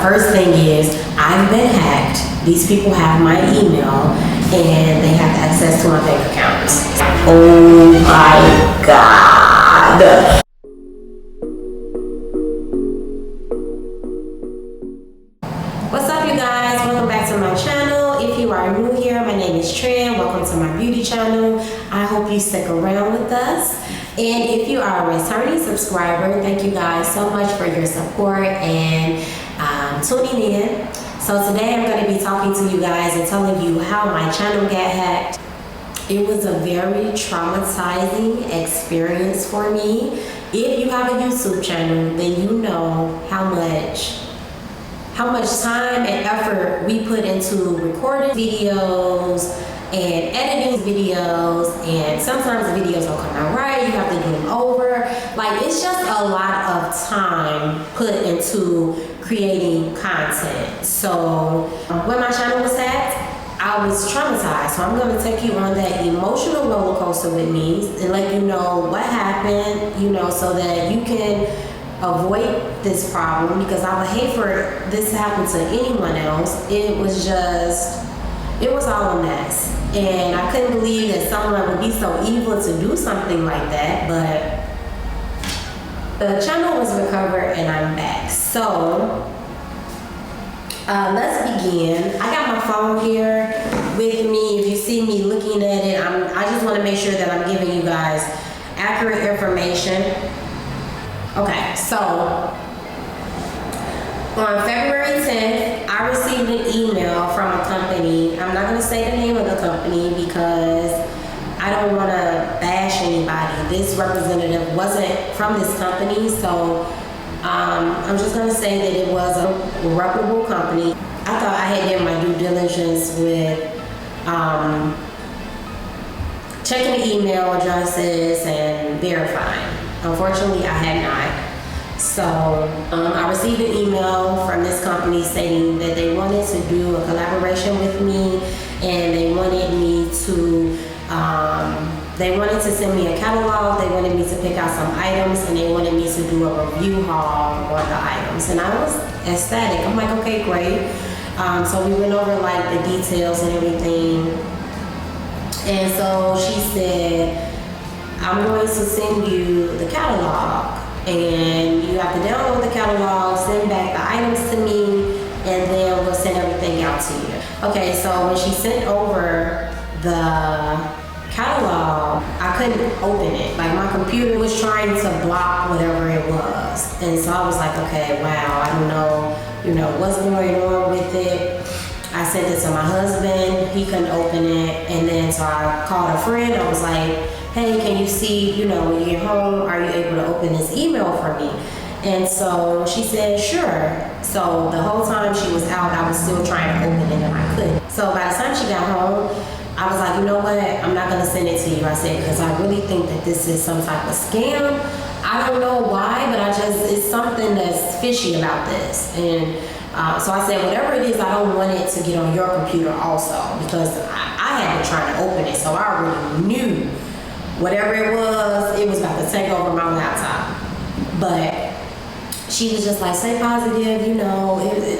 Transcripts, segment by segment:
first thing is I've been hacked. These people have my email and they have access to my bank accounts. Oh my God. What's up, you guys? Welcome back to my channel. If you are new here, my name is Tran. Welcome to my beauty channel. I hope you stick around with us. And if you are a returning subscriber, thank you guys so much for your support and tuning in. So today I'm going to be talking to you guys and telling you how my channel got hacked. It was a very traumatizing experience for me. If you have a YouTube channel, then you know how much time and effort we put into recording videos and editing videos, and sometimes the videos don't come out right, you have to do them over. Like, it's just a lot of time put into creating content. So when my channel was hacked, I was traumatized. So I'm going to take you on that emotional roller coaster with me and let you know what happened, so that you can avoid this problem, because I would hate for this to happen to anyone else. It was all a mess, and I couldn't believe that someone would be so evil to do something like that. But the channel was recovered and I'm back. So let's begin. I got my phone here with me. If you see me looking at it, I just want to make sure that I'm giving you guys accurate information. Okay, so on February 10th, I received an email from a company. I'm not going to say the name of the company because I don't want to bash anybody. This representative wasn't from this company, so I'm just going to say that it was a reputable company. I thought I had done my due diligence with checking the email addresses and verifying. Unfortunately, I had not. So I received an email from this company stating that they wanted to do a collaboration with me, and they wanted me to send me a catalog. They wanted me to pick out some items, and they wanted me to do a review haul on the items. And I was ecstatic. I'm like, okay, great. So we went over like the details and everything. And so she said, I'm going to send you the catalog, and you have to download the catalog, send back the items to me, and then we'll send everything out to you. Okay, so when she sent over the catalog, I couldn't open it. Like, my computer was trying to block whatever it was. And so I was like, okay, wow, I don't know, what's going on with it. I sent it to my husband, he couldn't open it. And then so I called a friend, I was like, hey, can you see, when you get home, are you able to open this email for me? And so she said, sure. So the whole time she was out, I was still trying to open it and I couldn't. So by the time she got home, I was like, you know what, I'm not gonna send it to you. I said, because I really think that this is some type of scam. I don't know why, but it's something that's fishy about this. And so I said, whatever it is, I don't want it to get on your computer also, because I had been trying to open it, so I already knew whatever it was about to take over my laptop. But she was just like, stay positive,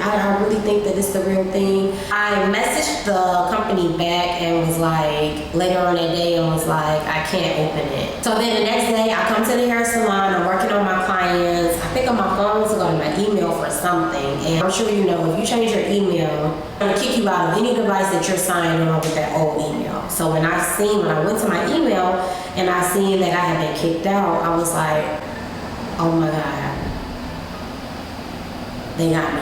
I really think that it's the real thing. I messaged the company back and was like, later on that day, and was like, I can't open it. So then the next day, I come to the hair salon, I'm working on my clients, I pick up my phone to go to my email for something, and I'm sure if you change your email, I'm gonna kick you out of any device that you're signed on with that old email. So when I went to my email and I seen that I had been kicked out, I was like, oh my God, they got me.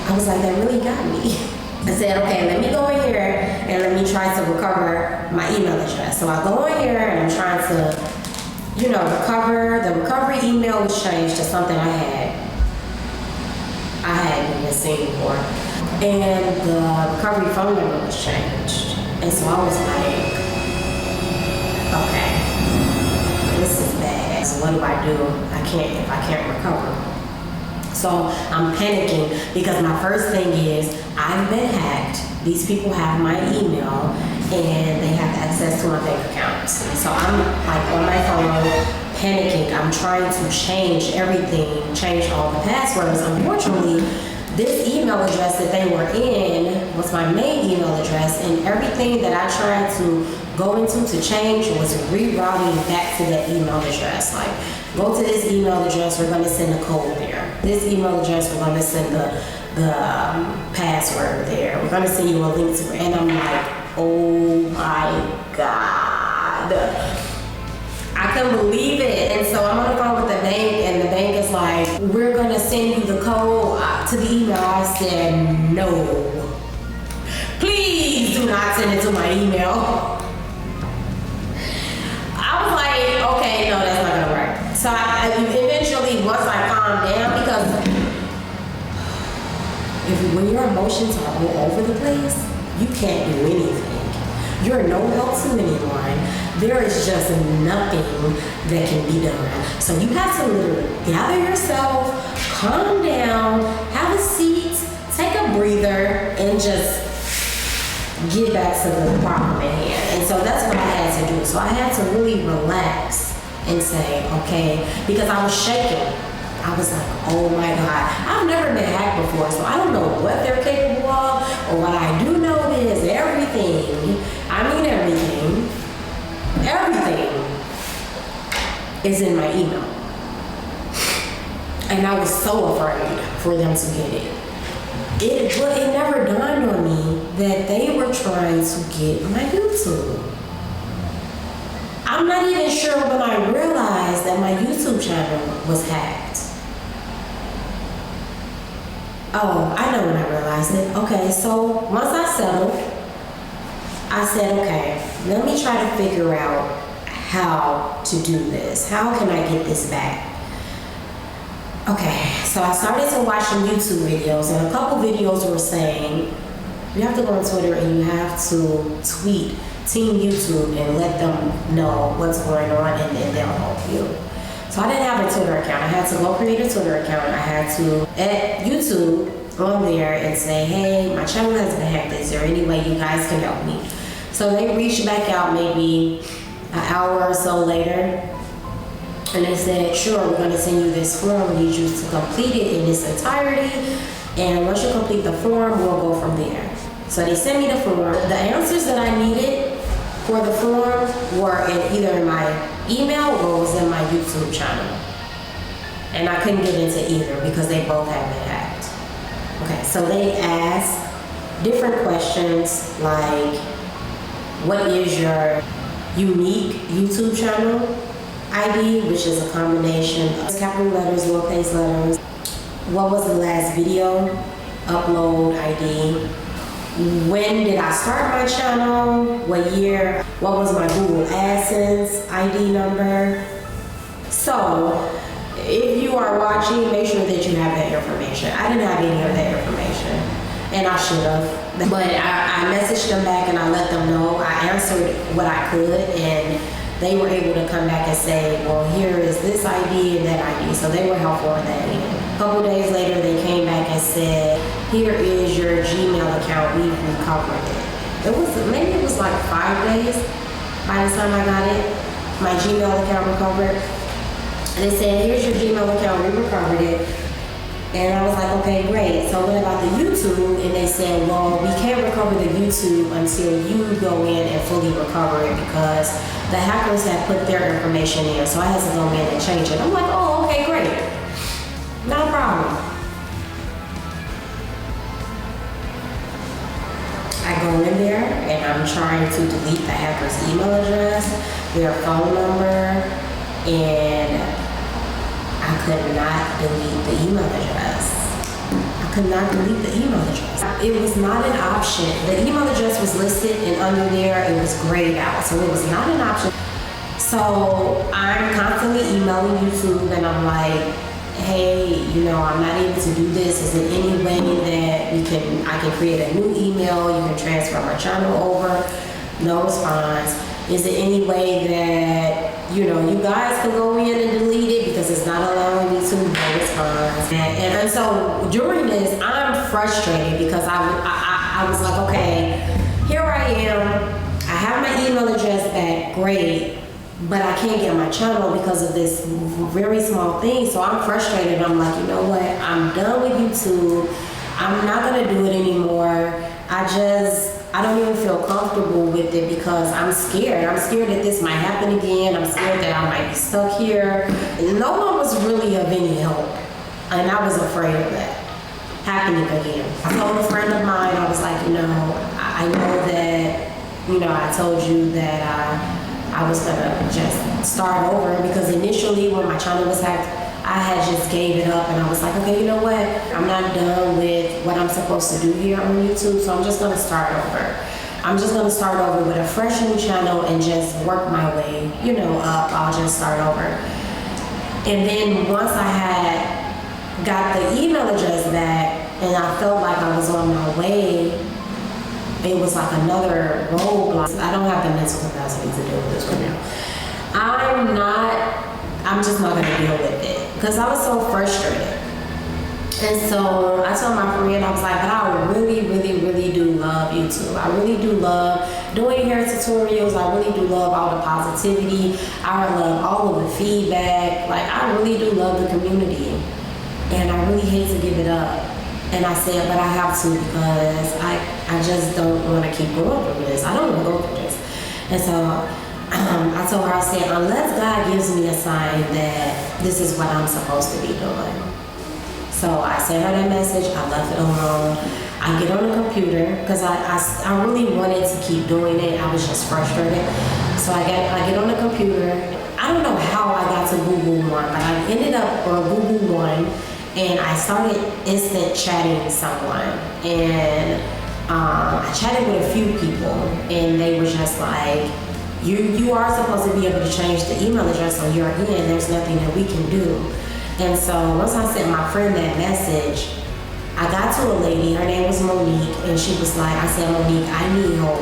I was like, they really got me. I said, okay, let me go in here and let me try to recover my email address. So I go in here and I'm trying to, recover. The recovery email was changed to something I hadn't been seen before. And the recovery phone number was changed. And so I was like, okay, this is bad. So what do? If I can't recover. So I'm panicking because my first thing is, I've been hacked. These people have my email and they have access to my bank accounts. So I'm like on my phone panicking. I'm trying to change everything, change all the passwords. Unfortunately, this email address that they were in was my main email address, and everything that I tried to go into to change was rerouting back to that email address. Like, go to this email address, we're going to send a code there. This email address, we're going to send the password there. We're going to send you a link to it. And I'm like, oh my God. I couldn't believe it. And so I'm on the phone with the bank, and the bank is like, we're going to send you the code to the email. I said, no. Please do not send it to my email. I was like, okay, no, that's not gonna work. So I eventually, once I calmed down, because when your emotions are all over the place, you can't do anything. You're no help to anyone. There is just nothing that can be done. So you have to literally gather yourself, calm down, have a seat, take a breather, and just get back to the problem at hand. And so that's what I had to do. So I had to really relax and say, okay, because I was shaking. I was like, oh my God. I've never been hacked before, so I don't know what they're capable of, or what I do know is everything, I mean everything is in my email. And I was so afraid for them to get it. It never dawned on me that they were trying to get my YouTube. I'm not even sure when I realized that my YouTube channel was hacked. Oh, I know when I realized it. Okay, so once I settled, I said, okay, let me try to figure out how to do this. How can I get this back? Okay, so I started to watch some YouTube videos, and a couple videos were saying, you have to go on Twitter and you have to tweet Team YouTube and let them know what's going on, and then they'll help you. So I didn't have a Twitter account. I had to go create a Twitter account. I had to add YouTube on there and say, hey, my channel has been hacked. Is there any way you guys can help me? So they reached back out maybe an hour or so later. And they said, sure, we're going to send you this form. We need you to complete it in its entirety. And once you complete the form, we'll go from there. So they sent me the form. The answers that I needed for the form were either in my email or was in my YouTube channel. And I couldn't get into either because they both had been hacked. Okay, so they asked different questions like, what is your unique YouTube channel ID, which is a combination of capital letters, lowercase letters. What was the last video upload ID? When did I start my channel? What year? What was my Google AdSense ID number? So, if you are watching, make sure that you have that information. I didn't have any of that information, and I should have. But I messaged them back and I let them know. I answered what I could, and they were able to come back and say, well, here is this ID and that ID. So they were helpful in that end. A couple days later, they came back and said, here is your Gmail account. We've recovered it. Maybe it was like 5 days by the time I got it. My Gmail account recovered. And they said, here's your Gmail account. We recovered it. And I was like, okay, great. So what about the YouTube? And they said, well, we can't recover the YouTube until you go in and fully recover it because the hackers had put their information in. So I had to go in and change it. I'm like, oh, okay, great. Not a problem. I go in there and I'm trying to delete the hacker's email address, their phone number, and I could not delete the email address. I could not delete the email address. It was not an option. The email address was listed, and under there it was grayed out, so it was not an option. So I'm constantly emailing YouTube, and I'm like, hey, I'm not able to do this. Is there any way that I can create a new email? You can transfer my channel over? No response. Is there any way that you guys can go in and delete it because it's not allowing me to? No response. And so during this, I'm frustrated because I was like, okay, here I am. I have my email address back, great. but I can't get my channel because of this very small thing. So I'm frustrated. I'm like, you know what? I'm done with YouTube. I'm not gonna do it anymore. I don't even feel comfortable with it because I'm scared. I'm scared that this might happen again. I'm scared that I might be stuck here. No one was really of any help, and I was afraid of that happening again. I told a friend of mine, I was like, you know, I know that, you know, I told you that I was gonna just start over, because initially when my channel was hacked, I had just gave it up and I was like, okay, you know what? I'm not done with what I'm supposed to do here on YouTube, so I'm just gonna start over. I'm just gonna start over with a fresh new channel and just work my way, you know, up. I'll just start over. And then once I had got the email address back and I felt like I was on my way, it was like another roadblock. I don't have the mental capacity to deal with this right now. I'm just not gonna deal with it because I was so frustrated. And so I told my friend, I was like, but I really, really, really do love YouTube. I really do love doing hair tutorials. I really do love all the positivity. I love all of the feedback. Like, I really do love the community. And I really hate to give it up. And I said, but I have to, because I just don't want to keep going through this. I don't want to go through this. And so I told her, I said, unless God gives me a sign that this is what I'm supposed to be doing. So I sent her that message, I left it alone. I get on the computer, because I really wanted to keep doing it. I was just frustrated. So I get on the computer. I don't know how I got to Google One, but I ended up on Google One, and I started instant chatting someone. And I chatted with a few people, and they were just like, you are supposed to be able to change the email address on your end. There's nothing that we can do. And so once I sent my friend that message, I got to a lady, her name was Monique, and she was like, I said, Monique, I need help.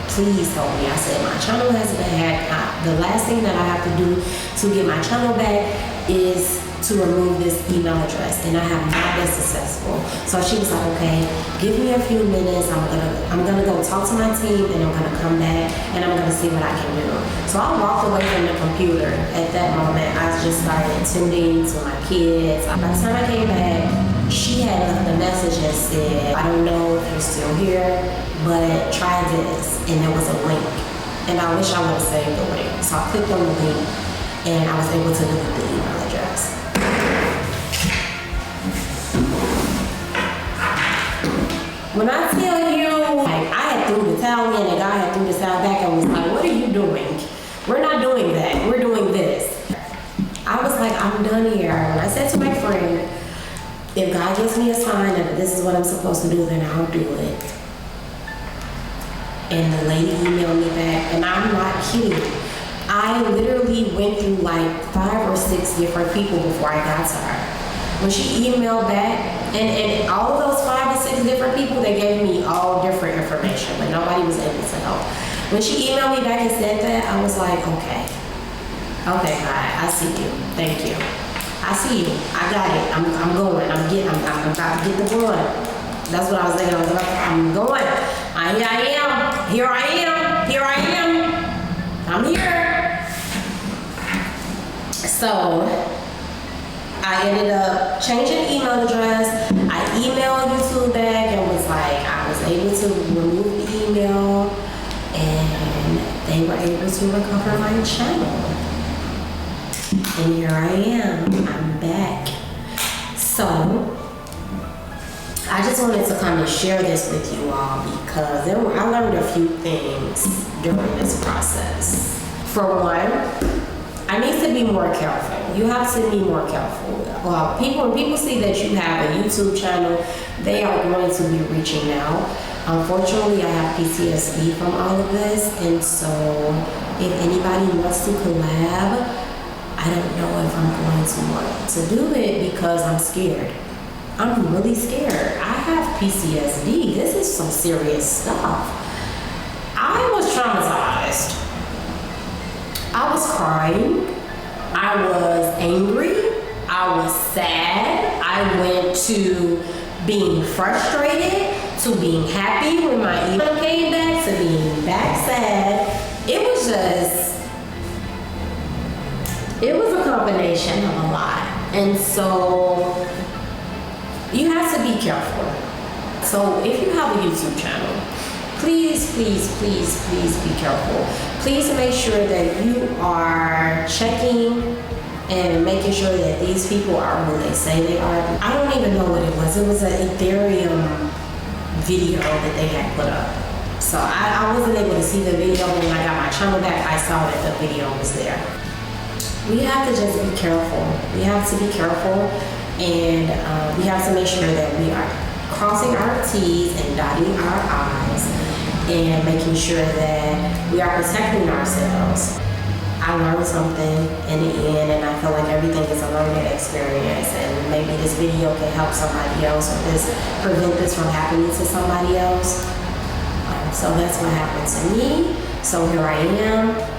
Please help me. I said, my channel has been hacked. The last thing that I have to do to get my channel back is to remove this email address, and I have not been successful. So she was like, okay, give me a few minutes. I'm gonna go talk to my team, and I'm gonna come back, and I'm gonna see what I can do. So I walked away from the computer. At that moment, I just started attending to my kids. By the time I came back, she had left a message that said, I don't know if you're still here, but try this. And there was a link. And I wish I would have saved the link. So I clicked on the link, and I was able to delete the email address. When I tell you, like, I had threw the towel in and God had threw the towel back and was like, what are you doing? We're not doing that. We're doing this. I was like, I'm done here. When I said to my friend, if God gives me a sign that this is what I'm supposed to do, then I'll do it. And the lady emailed me back, and I'm not kidding. I literally went through like 5 or 6 different people before I got to her. When she emailed back, and all of those 5 or 6 different people, they gave me all different information, but nobody was able to help. When she emailed me back and said that, I was like, okay, God, I see you. Thank you. I see you. I got it. I'm going. I'm about to get the blood. That's what I was thinking. I'm going. Here I am. Here I am. Here I am. I'm here. So I ended up changing the email address. I emailed YouTube back and was like, I was able to remove the email, and they were able to recover my channel. And here I am. I'm back. So I just wanted to kind of share this with you all because I learned a few things during this process. For one, I need to be more careful. You have to be more careful. Well, when people see that you have a YouTube channel, they are going to be reaching out. Unfortunately, I have PTSD from all of this, and so if anybody wants to collab, I don't know if I'm going to want to do it because I'm scared. I'm really scared. I have PTSD. This is some serious stuff. I was traumatized. I was crying. I was angry. I was sad. I went to being frustrated, to being happy when my email came back, to being back sad. It was just It was a combination of a lot. And so you have to be careful. So if you have a YouTube channel, please, please, please, please be careful. Please make sure that you are checking and making sure that these people are who they say they are. I don't even know what it was. It was an Ethereum video that they had put up. So I wasn't able to see the video, but when I got my channel back, I saw that the video was there. We have to just be careful. We have to be careful, and we have to make sure that we are crossing our T's and dotting our I's and making sure that we are protecting ourselves. I learned something in the end, and I feel like everything is a learning experience, and maybe this video can help somebody else or just prevent this from happening to somebody else. So that's what happened to me. So here I am.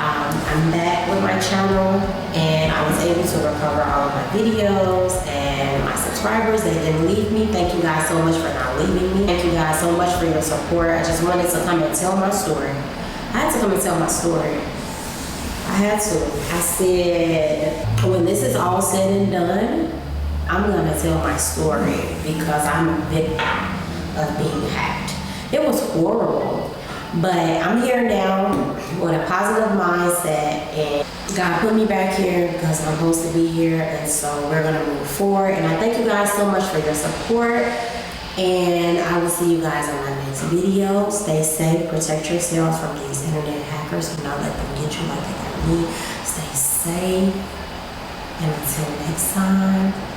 I'm back with my channel, and I was able to recover all of my videos, and my subscribers, they didn't leave me. Thank you guys so much for not leaving me. Thank you guys so much for your support. I just wanted to come and tell my story. I had to come and tell my story. I had to. I said, when this is all said and done, I'm gonna tell my story because I'm a victim of being hacked. It was horrible. But I'm here now with a positive mindset, and God put me back here because I'm supposed to be here, and so we're gonna move forward. And I thank you guys so much for your support, and I will see you guys on my next video. Stay safe, protect yourselves from these internet hackers. Do not let them get you like they got me. Stay safe, and until next time.